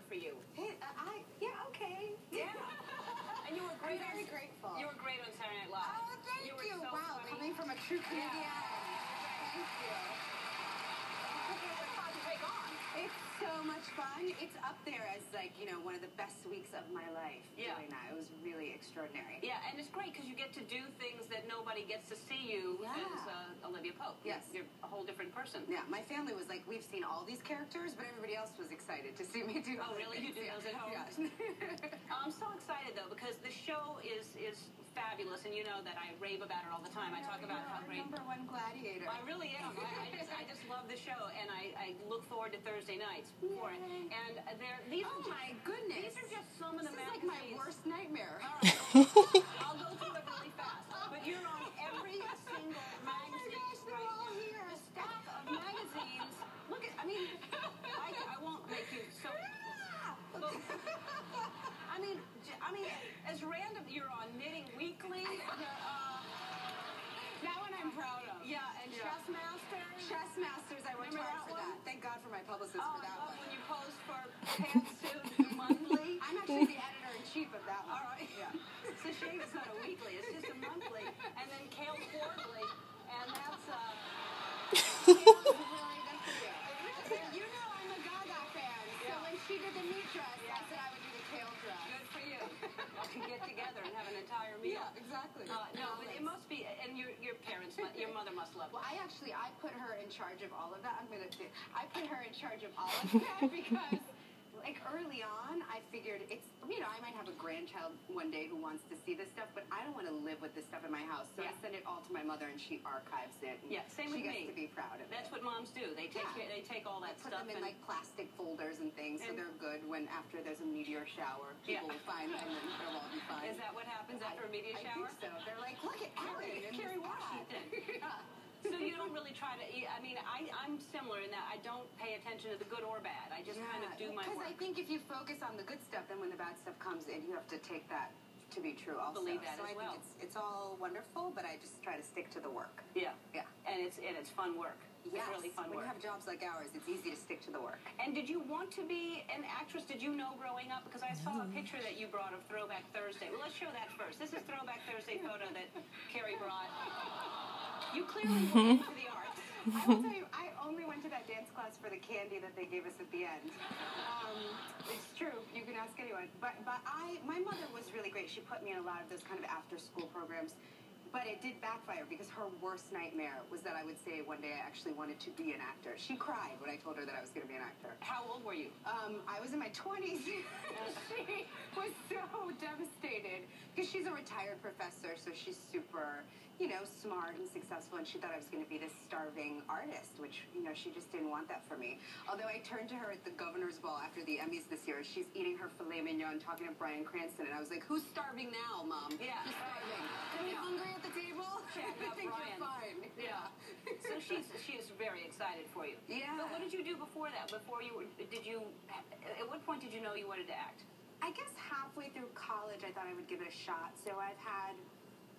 for you. Hey, okay. Yeah. And you were great. I'm very grateful. You were great on Saturday Night Live. Oh, thank you. you. So wow, funny. coming from a true comedian. Yeah. Thank you. It's hard to take on. It's so much fun. It's up there as, like, you know, one of the best weeks of my life. Yeah. Doing that. It was really extraordinary. Yeah, and it's great because you get to do things that nobody gets to see you as Olivia Pope. Yes. You're a whole different person. Yeah, my family was like, we've seen all these characters, but everybody else was excited to see me do Oh, really? You did those at home? Yeah. I'm so excited, though, because the show is fabulous, and you know that I rave about it all the time. I talk about how great... Number one gladiator. I really am. I just love the show, and I look forward to Thursday nights for it. And my goodness. These are just some of the magazines. This is like my worst nightmare. All right. I'll go through it really fast. But you're on every single magazine. Oh my gosh, they're all here. The stack of magazines. Look at, I won't make you so... Look, I mean, as random, you're on Knitting Weekly. That one I'm proud of. Yeah, and Chess Masters. Chess Masters, I worked hard for that. Thank God for my publicist for that one. When you post for Pantsuit Monthly. I'm actually the editor-in-chief of that one. All right. Yeah. It's a shame it's not a weekly. It's just a monthly. And then Kale Quarterly. And that's, Kale's really good for you. You know I'm a Gaga fan. So when she did the meat dress, I said I would do the Kale dress. Good for you. Y'all can get together and have an entire meal. Yeah, exactly. No, but it must be, and your parents, your mother must love it. Well, I put her in charge of all of that. I put her in charge of all of that because, like, early on, I figured I might have a grandchild one day who wants to see this stuff, but I don't want to live with this stuff in my house. So I send it all to my mother, and she archives it. Yeah, same with me. She gets to be proud of it. That's what moms do. They take all that stuff. stuff. Put them in, like, plastic folders and things, so they're good when after there's a meteor shower. People will find them, and then they'll all be fine. Is that what happens after a meteor shower? I think so. They're like, look at Kerry Washington. So you don't really try to... I'm similar in that I don't pay attention to the good or bad. I just kind of do my work. Because I think if you focus on the good stuff, then when the bad stuff comes in, you have to take that to be true also. Believe that as well. I think it's all wonderful, but I just try to stick to the work. Yeah. Yeah. And it's fun work. Yes. It's really fun work. When you have jobs like ours, it's easy to stick to the work. And did you want to be an actress? Did you know growing up? Because I saw a picture that you brought of Throwback Thursday. Well, let's show that first. This is Throwback Thursday photo that Kerry brought. You clearly went into the arts. I will tell you, I only went to that dance class for the candy that they gave us at the end. It's true. You can ask anyone. But my mother was really great. She put me in a lot of those kind of after-school programs. But it did backfire because her worst nightmare was that I would say one day I actually wanted to be an actor. She cried when I told her that I was going to be an actor. How old were you? I was in my 20s. She was so devastated because she's a retired professor, so she's super, smart and successful, and she thought I was going to be this starving artist, which, she just didn't want that for me. Although I turned to her at the governor's ball after the Emmys this year. She's eating her filet mignon, talking to Bryan Cranston, and I was like, who's starving now, Mom? Yeah. Who's starving? Are we hungry at the table? Yeah, I think Bryan. we're fine. Yeah. So she is very excited for you. Yeah. But what did you do before that? At what point did you know you wanted to act? I guess halfway through college, I thought I would give it a shot. So I've had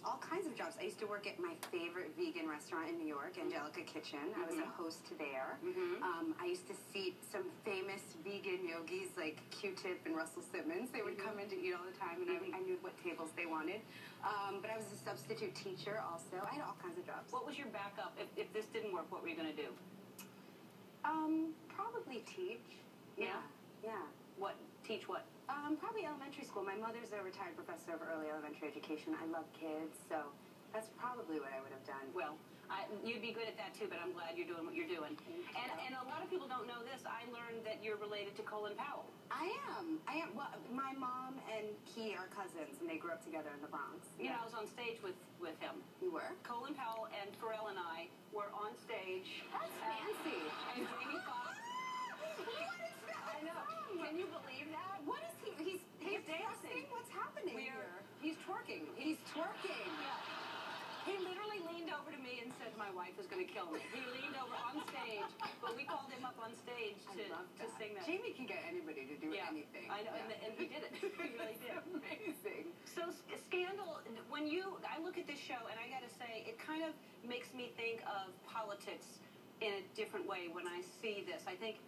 all kinds of jobs. I used to work at my favorite vegan restaurant in New York, Angelica Kitchen. I was a host there. I used to seat some famous vegan yogis like Q-Tip and Russell Simmons. They would come in to eat all the time, and I knew what tables they wanted. But I was a substitute teacher also. I had all kinds of jobs. What was your backup? If this didn't work, what were you going to do? Probably teach. Yeah. What? Teach what? Probably elementary school. My mother's a retired professor of early elementary education. I love kids, so that's probably what I would have done. Well, you'd be good at that too, but I'm glad you're doing what you're doing. And a lot of people don't know this. I learned that you're related to Colin Powell. I am. Well, my mom and he are cousins, and they grew up together in the Bronx. You know, I was on stage with him. You were? Colin Powell and Pharrell and I were on stage. That's fancy. And Jamie Foxx. I know. Can you believe that? What is he? He's dancing. What's happening here? He's twerking. He's twerking. Yeah. He literally leaned over to me and said, my wife is going to kill me. He leaned over on stage, but we called him up on stage to sing that. Jamie can get anybody to do anything. I know, and he did it. He really did. Amazing. So Scandal, I look at this show, and I got to say, it kind of makes me think of politics in a different way when I see this. I think